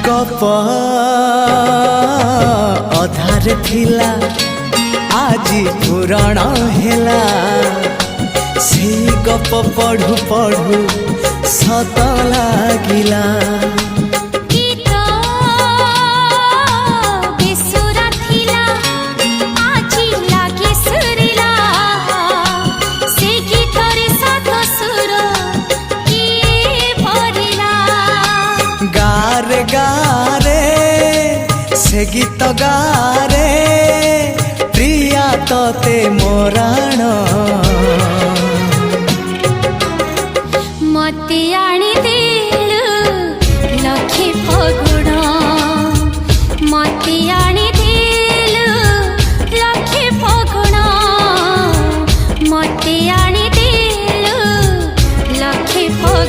गप अधार थिला आजी पुराण हेला से गप पढ़ु पढ़ु सत लागिला। गारे गारे से गीत गारे प्रिया तोते मोराण मते आनी देलु लखे फगुण मते आनी